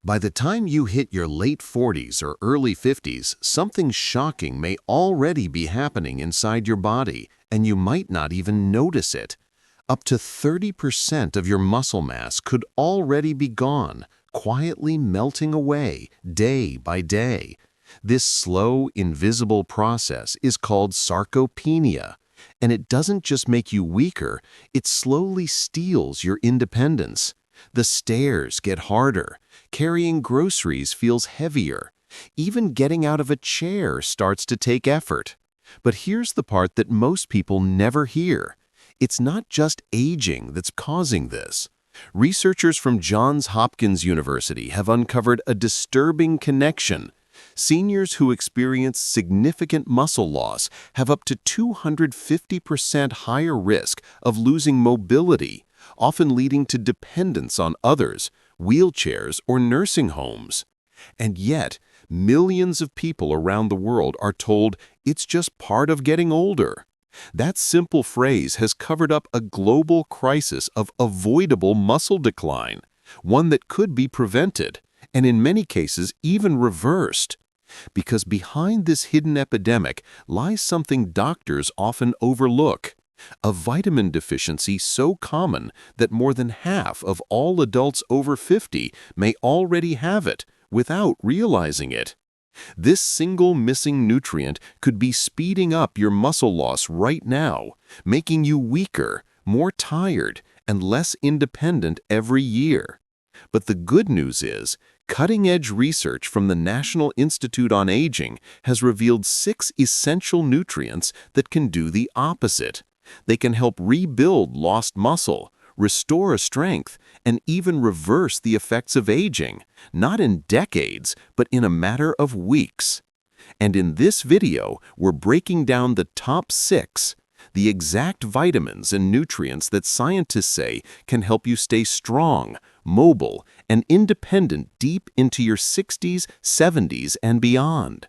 By the time you hit your late 40s or early 50s, something shocking may already be happening inside your body, and you might not even notice it. Up to 30% of your muscle mass could already be gone, quietly melting away day by day. This slow, invisible process is called sarcopenia, and it doesn't just make you weaker, it slowly steals your independence. The stairs get harder, carrying groceries feels heavier, even getting out of a chair starts to take effort. But here's the part that most people never hear. It's not just aging that's causing this. Researchers from Johns Hopkins University have uncovered a disturbing connection. Seniors who experience significant muscle loss have up to 250% higher risk of losing mobility, often leading to dependence on others, wheelchairs, or nursing homes. And yet, millions of people around the world are told it's just part of getting older. That simple phrase has covered up a global crisis of avoidable muscle decline, one that could be prevented, and in many cases even reversed. Because behind this hidden epidemic lies something doctors often overlook: a vitamin deficiency so common that more than half of all adults over 50 may already have it without realizing it. This single missing nutrient could be speeding up your muscle loss right now, making you weaker, more tired, and less independent every year. But the good news is, cutting-edge research from the National Institute on Aging has revealed 6 essential nutrients that can do the opposite. They can help rebuild lost muscle, restore strength, and even reverse the effects of aging, not in decades, but in a matter of weeks. And in this video, we're breaking down the top 6, the exact vitamins and nutrients that scientists say can help you stay strong, mobile, and independent deep into your 60s, 70s, and beyond.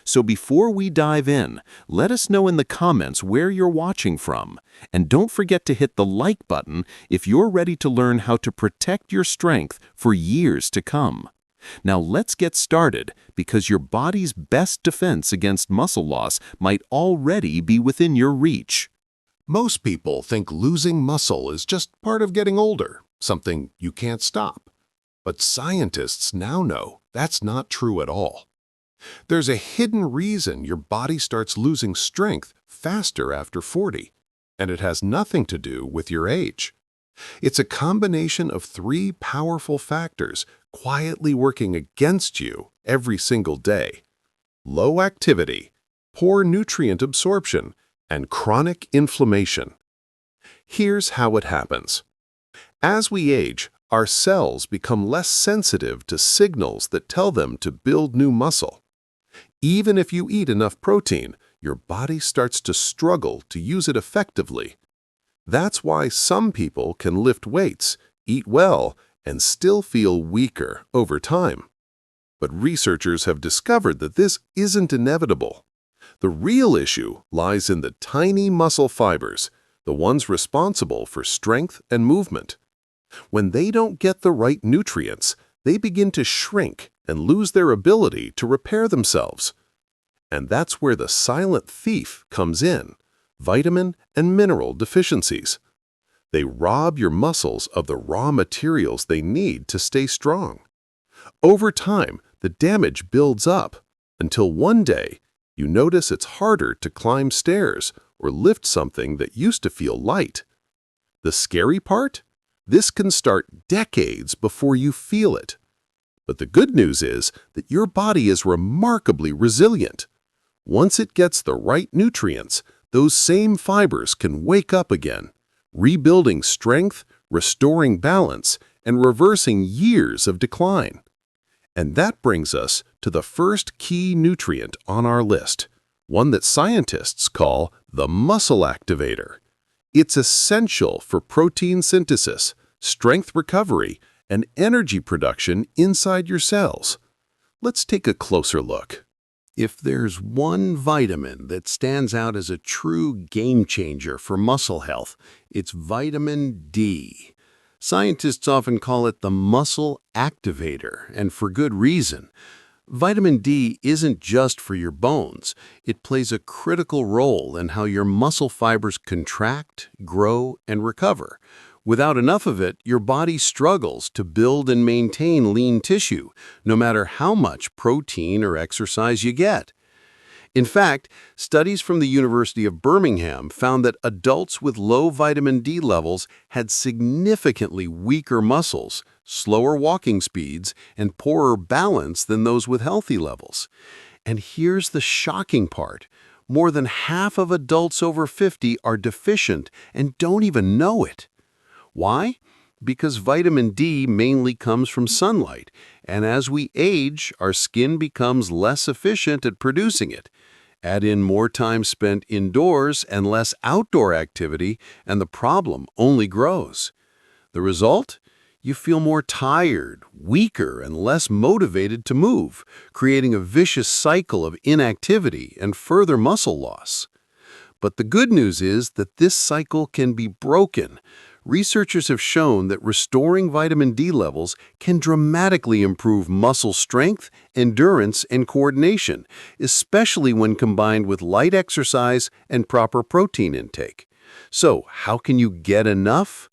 So before we dive in, let us know in the comments where you're watching from. And don't forget to hit the like button if you're ready to learn how to protect your strength for years to come. Now let's get started, because your body's best defense against muscle loss might already be within your reach. Most people think losing muscle is just part of getting older, something you can't stop. But scientists now know that's not true at all. There's a hidden reason your body starts losing strength faster after 40, and it has nothing to do with your age. It's a combination of 3 powerful factors quietly working against you every single day: low activity, poor nutrient absorption, and chronic inflammation. Here's how it happens. As we age, our cells become less sensitive to signals that tell them to build new muscle. Even if you eat enough protein, your body starts to struggle to use it effectively. That's why some people can lift weights, eat well, and still feel weaker over time. But researchers have discovered that this isn't inevitable. The real issue lies in the tiny muscle fibers, the ones responsible for strength and movement. When they don't get the right nutrients, they begin to shrink and lose their ability to repair themselves. And that's where the silent thief comes in: vitamin and mineral deficiencies. They rob your muscles of the raw materials they need to stay strong. Over time, the damage builds up until one day you notice it's harder to climb stairs or lift something that used to feel light. The scary part? This can start decades before you feel it. But the good news is that your body is remarkably resilient. Once it gets the right nutrients, those same fibers can wake up again, rebuilding strength, restoring balance, and reversing years of decline. And that brings us to the first key nutrient on our list, one that scientists call the muscle activator. It's essential for protein synthesis, strength recovery, and energy production inside your cells. Let's take a closer look. If there's one vitamin that stands out as a true game changer for muscle health, it's vitamin D. Scientists often call it the muscle activator, and for good reason. Vitamin D isn't just for your bones. It plays a critical role in how your muscle fibers contract, grow, and recover. Without enough of it, your body struggles to build and maintain lean tissue, no matter how much protein or exercise you get. In fact, studies from the University of Birmingham found that adults with low vitamin D levels had significantly weaker muscles, slower walking speeds, and poorer balance than those with healthy levels. And here's the shocking part. More than half of adults over 50 are deficient and don't even know it. Why? Because vitamin D mainly comes from sunlight, and as we age, our skin becomes less efficient at producing it. Add in more time spent indoors and less outdoor activity, and the problem only grows. The result? You feel more tired, weaker, and less motivated to move, creating a vicious cycle of inactivity and further muscle loss. But the good news is that this cycle can be broken. Researchers have shown that restoring vitamin D levels can dramatically improve muscle strength, endurance, and coordination, especially when combined with light exercise and proper protein intake. So, how can you get enough?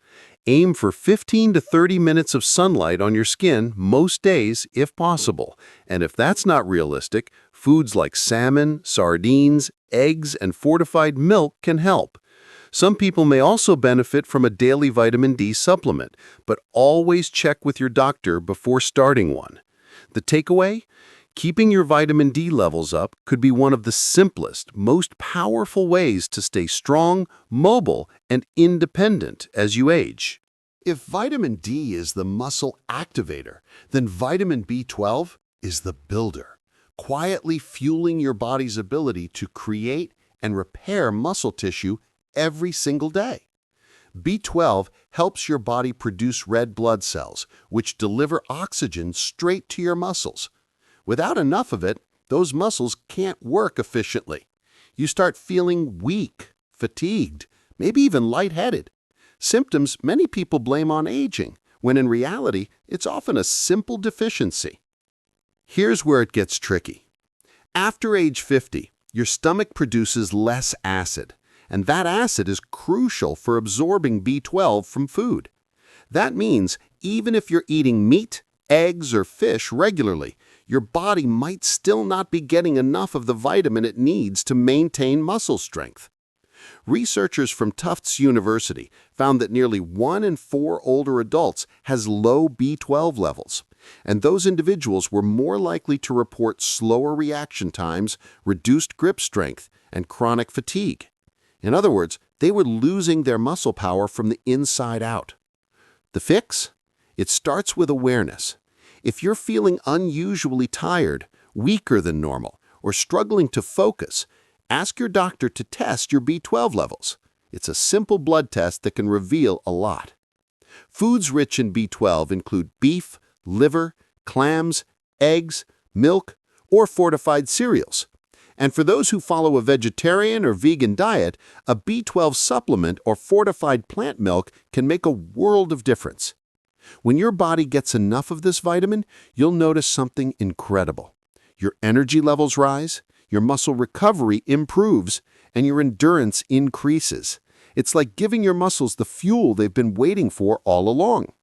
Aim for 15 to 30 minutes of sunlight on your skin most days if possible. And if that's not realistic, foods like salmon, sardines, eggs, and fortified milk can help. Some people may also benefit from a daily vitamin D supplement, but always check with your doctor before starting one. The takeaway? Keeping your vitamin D levels up could be one of the simplest, most powerful ways to stay strong, mobile, and independent as you age. If vitamin D is the muscle activator, then vitamin B12 is the builder, quietly fueling your body's ability to create and repair muscle tissue every single day. B12 helps your body produce red blood cells, which deliver oxygen straight to your muscles. Without enough of it, those muscles can't work efficiently. You start feeling weak, fatigued, maybe even lightheaded. Symptoms many people blame on aging, when in reality, it's often a simple deficiency. Here's where it gets tricky. After age 50, your stomach produces less acid, and that acid is crucial for absorbing B12 from food. That means even if you're eating meat, eggs, or fish regularly, your body might still not be getting enough of the vitamin it needs to maintain muscle strength. Researchers from Tufts University found that nearly 1 in 4 older adults has low B12 levels, and those individuals were more likely to report slower reaction times, reduced grip strength, and chronic fatigue. In other words, they were losing their muscle power from the inside out. The fix? It starts with awareness. If you're feeling unusually tired, weaker than normal, or struggling to focus, ask your doctor to test your B12 levels. It's a simple blood test that can reveal a lot. Foods rich in B12 include beef, liver, clams, eggs, milk, or fortified cereals. And for those who follow a vegetarian or vegan diet, a B12 supplement or fortified plant milk can make a world of difference. When your body gets enough of this vitamin, you'll notice something incredible. Your energy levels rise, your muscle recovery improves, and your endurance increases. It's like giving your muscles the fuel they've been waiting for all along.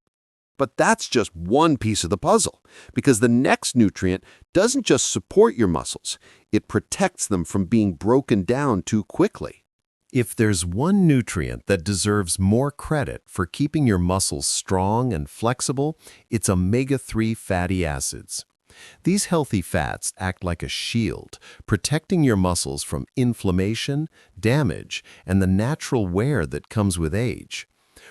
But that's just one piece of the puzzle, because the next nutrient doesn't just support your muscles, it protects them from being broken down too quickly. If there's one nutrient that deserves more credit for keeping your muscles strong and flexible, it's omega-3 fatty acids. These healthy fats act like a shield, protecting your muscles from inflammation, damage, and the natural wear that comes with age.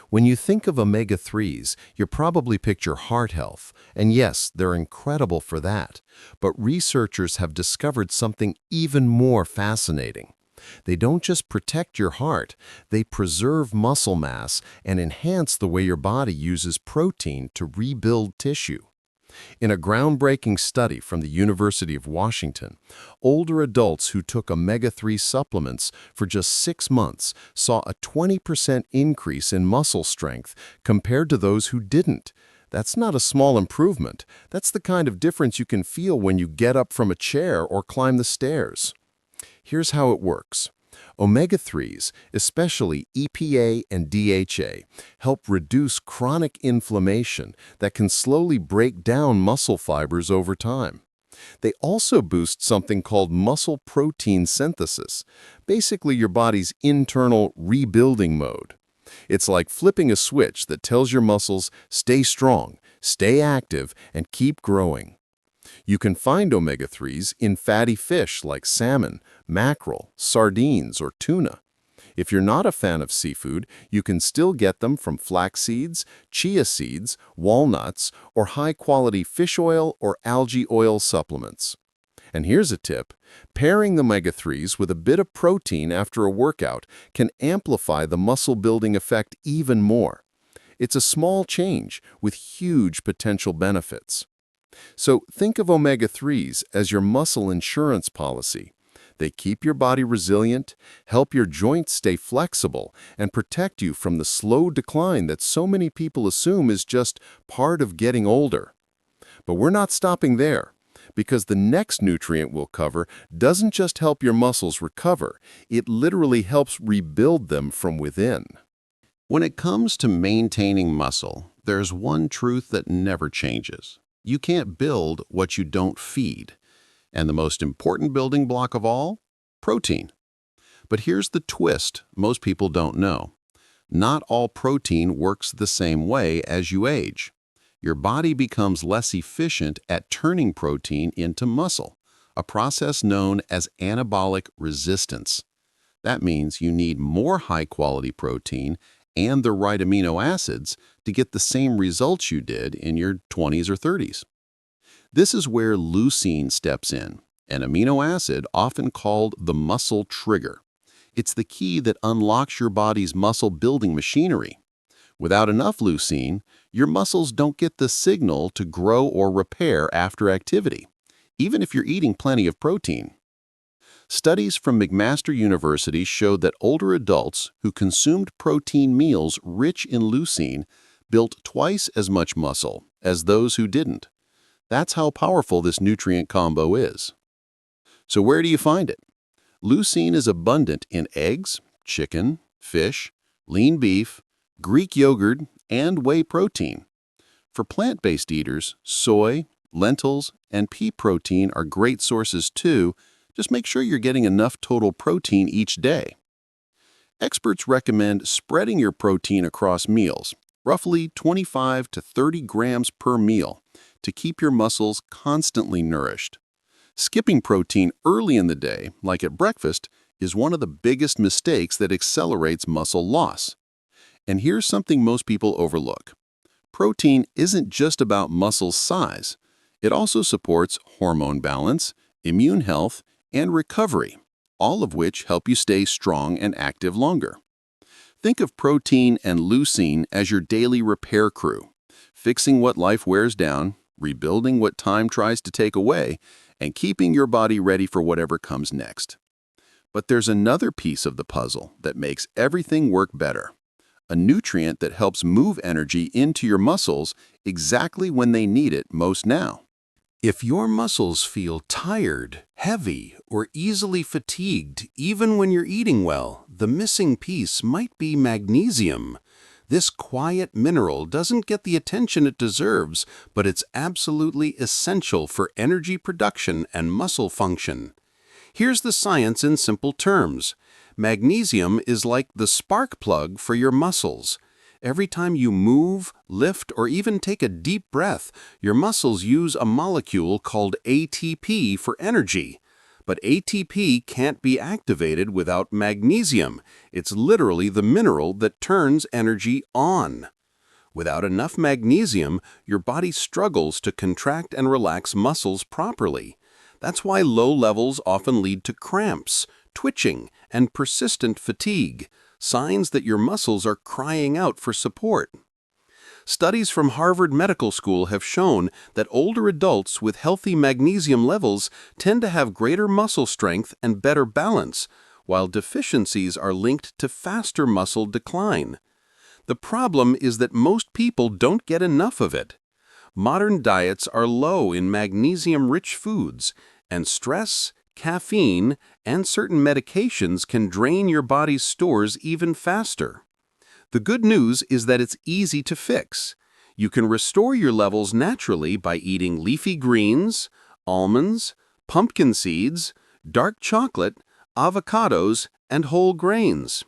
When you think of omega-3s, you probably picture heart health, and yes, they're incredible for that. But researchers have discovered something even more fascinating. They don't just protect your heart, they preserve muscle mass and enhance the way your body uses protein to rebuild tissue. In a groundbreaking study from the University of Washington, older adults who took omega-3 supplements for just 6 months saw a 20% increase in muscle strength compared to those who didn't. That's not a small improvement. That's the kind of difference you can feel when you get up from a chair or climb the stairs. Here's how it works. Omega-3s, especially EPA and DHA, help reduce chronic inflammation that can slowly break down muscle fibers over time. They also boost something called muscle protein synthesis, basically your body's internal rebuilding mode. It's like flipping a switch that tells your muscles, stay strong, stay active, and keep growing. You can find omega-3s in fatty fish like salmon, mackerel, sardines, or tuna. If you're not a fan of seafood, you can still get them from flax seeds, chia seeds, walnuts, or high-quality fish oil or algae oil supplements. And here's a tip. Pairing the omega-3s with a bit of protein after a workout can amplify the muscle-building effect even more. It's a small change with huge potential benefits. So think of omega-3s as your muscle insurance policy. They keep your body resilient, help your joints stay flexible, and protect you from the slow decline that so many people assume is just part of getting older. But we're not stopping there, because the next nutrient we'll cover doesn't just help your muscles recover, it literally helps rebuild them from within. When it comes to maintaining muscle, there's one truth that never changes. You can't build what you don't feed. And the most important building block of all? Protein. But here's the twist most people don't know. Not all protein works the same way as you age. Your body becomes less efficient at turning protein into muscle, a process known as anabolic resistance. That means you need more high-quality protein and the right amino acids to get the same results you did in your 20s or 30s. This is where leucine steps in, an amino acid often called the muscle trigger. It's the key that unlocks your body's muscle-building machinery. Without enough leucine, your muscles don't get the signal to grow or repair after activity, even if you're eating plenty of protein. Studies from McMaster University showed that older adults who consumed protein meals rich in leucine built twice as much muscle as those who didn't. That's how powerful this nutrient combo is. So where do you find it? Leucine is abundant in eggs, chicken, fish, lean beef, Greek yogurt, and whey protein. For plant-based eaters, soy, lentils, and pea protein are great sources too. Just make sure you're getting enough total protein each day. Experts recommend spreading your protein across meals, roughly 25 to 30 grams per meal, to keep your muscles constantly nourished. Skipping protein early in the day, like at breakfast, is one of the biggest mistakes that accelerates muscle loss. And here's something most people overlook. Protein isn't just about muscle size. It also supports hormone balance, immune health, and recovery, all of which help you stay strong and active longer. Think of protein and leucine as your daily repair crew, fixing what life wears down, rebuilding what time tries to take away, and keeping your body ready for whatever comes next. But there's another piece of the puzzle that makes everything work better. A nutrient that helps move energy into your muscles exactly when they need it most now. If your muscles feel tired, heavy, or easily fatigued, even when you're eating well, the missing piece might be magnesium. This quiet mineral doesn't get the attention it deserves, but it's absolutely essential for energy production and muscle function. Here's the science in simple terms. Magnesium is like the spark plug for your muscles. Every time you move, lift, or even take a deep breath, your muscles use a molecule called ATP for energy. But ATP can't be activated without magnesium. It's literally the mineral that turns energy on. Without enough magnesium, your body struggles to contract and relax muscles properly. That's why low levels often lead to cramps, twitching, and persistent fatigue, signs that your muscles are crying out for support. Studies from Harvard Medical School have shown that older adults with healthy magnesium levels tend to have greater muscle strength and better balance, while deficiencies are linked to faster muscle decline. The problem is that most people don't get enough of it. Modern diets are low in magnesium-rich foods, and stress, caffeine, and certain medications can drain your body's stores even faster. The good news is that it's easy to fix. You can restore your levels naturally by eating leafy greens, almonds, pumpkin seeds, dark chocolate, avocados, and whole grains.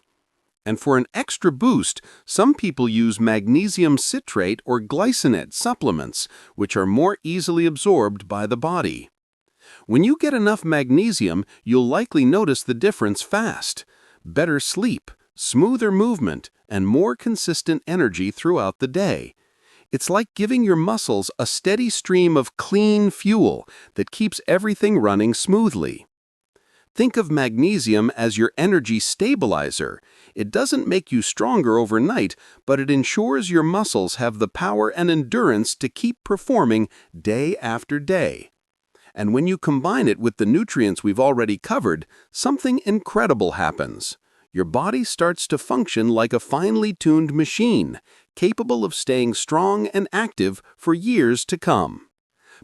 And for an extra boost, some people use magnesium citrate or glycinate supplements, which are more easily absorbed by the body. When you get enough magnesium, you'll likely notice the difference fast. Better sleep, smoother movement, and more consistent energy throughout the day. It's like giving your muscles a steady stream of clean fuel that keeps everything running smoothly. Think of magnesium as your energy stabilizer. It doesn't make you stronger overnight, but it ensures your muscles have the power and endurance to keep performing day after day. And when you combine it with the nutrients we've already covered, something incredible happens. Your body starts to function like a finely tuned machine, capable of staying strong and active for years to come.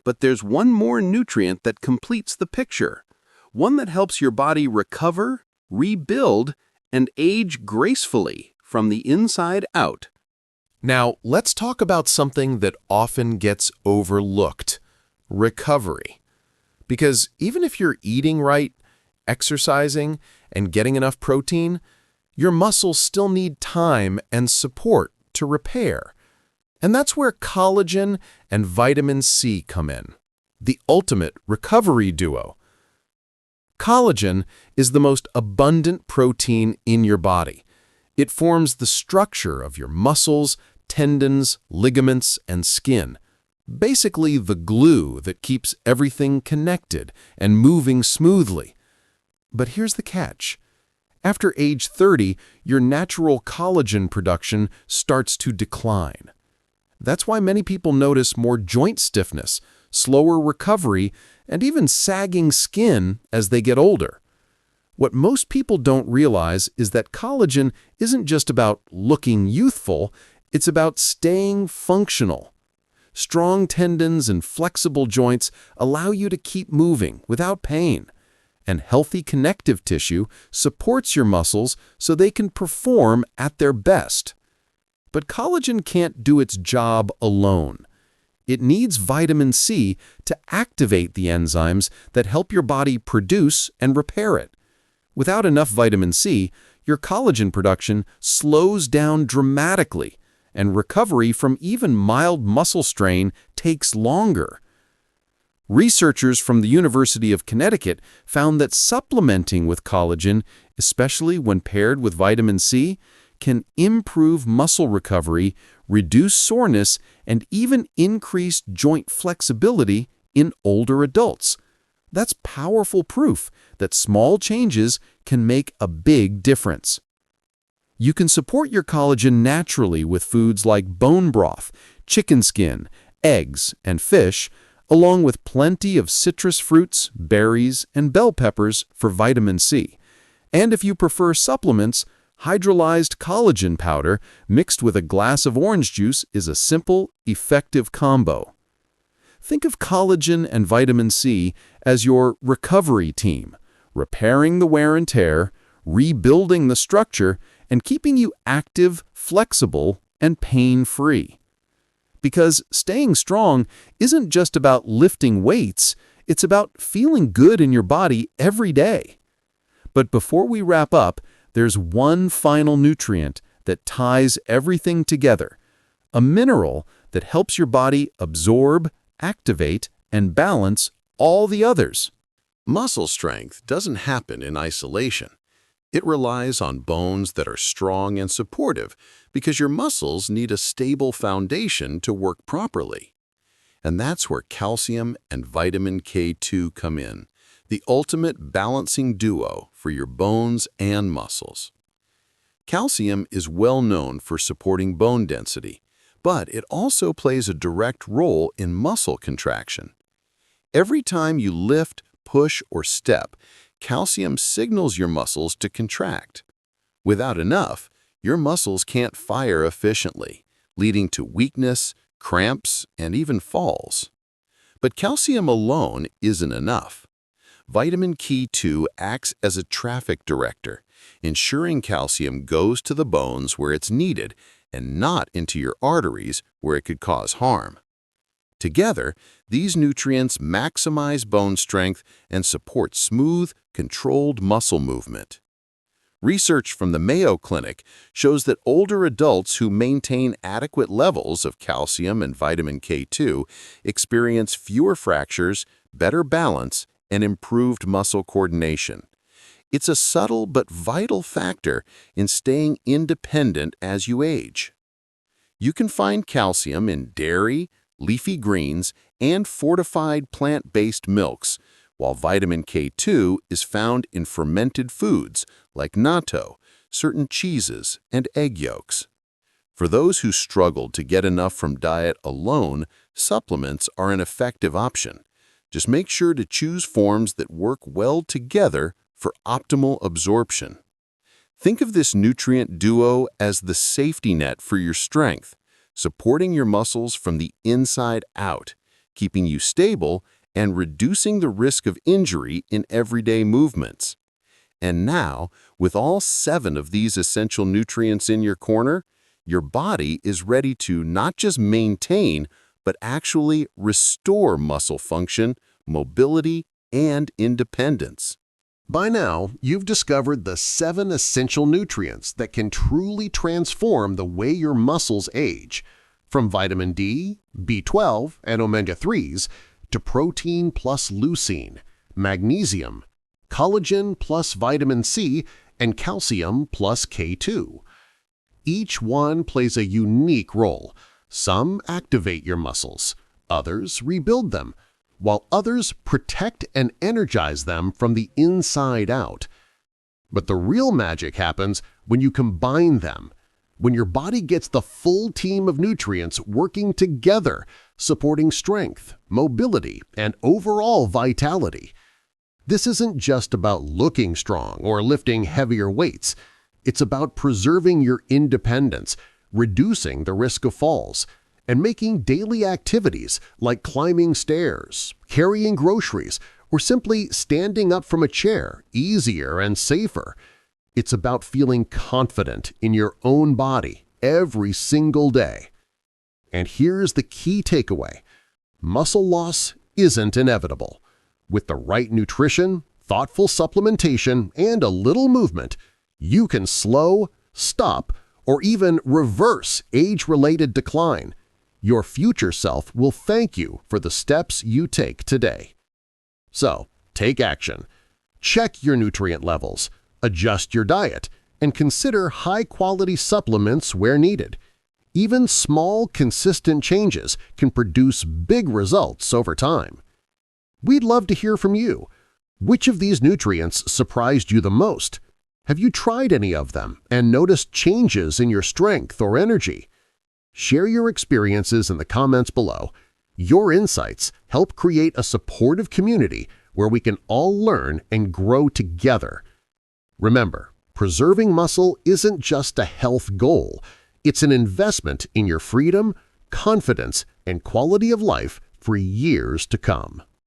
But there's one more nutrient that completes the picture. One that helps your body recover, rebuild, and age gracefully from the inside out. Now, let's talk about something that often gets overlooked: recovery. Because even if you're eating right, exercising, and getting enough protein, your muscles still need time and support to repair. And that's where collagen and vitamin C come in, the ultimate recovery duo. Collagen is the most abundant protein in your body. It forms the structure of your muscles, tendons, ligaments, and skin. Basically the glue that keeps everything connected and moving smoothly. But here's the catch. After age 30, your natural collagen production starts to decline. That's why many people notice more joint stiffness, slower recovery, and even sagging skin as they get older. What most people don't realize is that collagen isn't just about looking youthful, it's about staying functional. Strong tendons and flexible joints allow you to keep moving without pain, and healthy connective tissue supports your muscles so they can perform at their best. But collagen can't do its job alone. It needs vitamin C to activate the enzymes that help your body produce and repair it. Without enough vitamin C, your collagen production slows down dramatically, and recovery from even mild muscle strain takes longer. Researchers from the University of Connecticut found that supplementing with collagen, especially when paired with vitamin C, can improve muscle recovery, reduce soreness, and even increase joint flexibility in older adults. That's powerful proof that small changes can make a big difference. You can support your collagen naturally with foods like bone broth, chicken skin, eggs, and fish, along with plenty of citrus fruits, berries, and bell peppers for vitamin C. And if you prefer supplements, hydrolyzed collagen powder mixed with a glass of orange juice is a simple, effective combo. Think of collagen and vitamin C as your recovery team, repairing the wear and tear, rebuilding the structure, and keeping you active, flexible, and pain-free. Because staying strong isn't just about lifting weights, it's about feeling good in your body every day. But before we wrap up, there's one final nutrient that ties everything together, a mineral that helps your body absorb, activate, and balance all the others. Muscle strength doesn't happen in isolation. It relies on bones that are strong and supportive because your muscles need a stable foundation to work properly. And that's where calcium and vitamin K2 come in, the ultimate balancing duo for your bones and muscles. Calcium is well known for supporting bone density, but it also plays a direct role in muscle contraction. Every time you lift, push, or step, calcium signals your muscles to contract. Without enough, your muscles can't fire efficiently, leading to weakness, cramps, and even falls. But calcium alone isn't enough. Vitamin K2 acts as a traffic director, ensuring calcium goes to the bones where it's needed and not into your arteries where it could cause harm. Together, these nutrients maximize bone strength and support smooth, controlled muscle movement. Research from the Mayo Clinic shows that older adults who maintain adequate levels of calcium and vitamin K2 experience fewer fractures, better balance, and improved muscle coordination. It's a subtle but vital factor in staying independent as you age. You can find calcium in dairy, leafy greens, and fortified plant-based milks, while vitamin K2 is found in fermented foods like natto, certain cheeses, and egg yolks. For those who struggle to get enough from diet alone, supplements are an effective option. Just make sure to choose forms that work well together for optimal absorption. Think of this nutrient duo as the safety net for your strength, supporting your muscles from the inside out, keeping you stable and reducing the risk of injury in everyday movements. And now, with all 7 of these essential nutrients in your corner, your body is ready to not just maintain, but actually restore muscle function, mobility, and independence. By now, you've discovered the 7 essential nutrients that can truly transform the way your muscles age, from vitamin D, B12, and omega-3s to protein plus leucine, magnesium, collagen plus vitamin C, and calcium plus K2. Each one plays a unique role. Some activate your muscles, others rebuild them, while others protect and energize them from the inside out. But the real magic happens when you combine them, when your body gets the full team of nutrients working together, supporting strength, mobility, and overall vitality. This isn't just about looking strong or lifting heavier weights. It's about preserving your independence, reducing the risk of falls, and making daily activities like climbing stairs, carrying groceries, or simply standing up from a chair easier and safer. It's about feeling confident in your own body every single day. And here's the key takeaway. Muscle loss isn't inevitable. With the right nutrition, thoughtful supplementation, and a little movement, you can slow, stop, or even reverse age-related decline. Your future self will thank you for the steps you take today. So, take action. Check your nutrient levels, adjust your diet, and consider high-quality supplements where needed. Even small, consistent changes can produce big results over time. We'd love to hear from you. Which of these nutrients surprised you the most? Have you tried any of them and noticed changes in your strength or energy? Share your experiences in the comments below. Your insights help create a supportive community where we can all learn and grow together. Remember, preserving muscle isn't just a health goal. It's an investment in your freedom, confidence, and quality of life for years to come.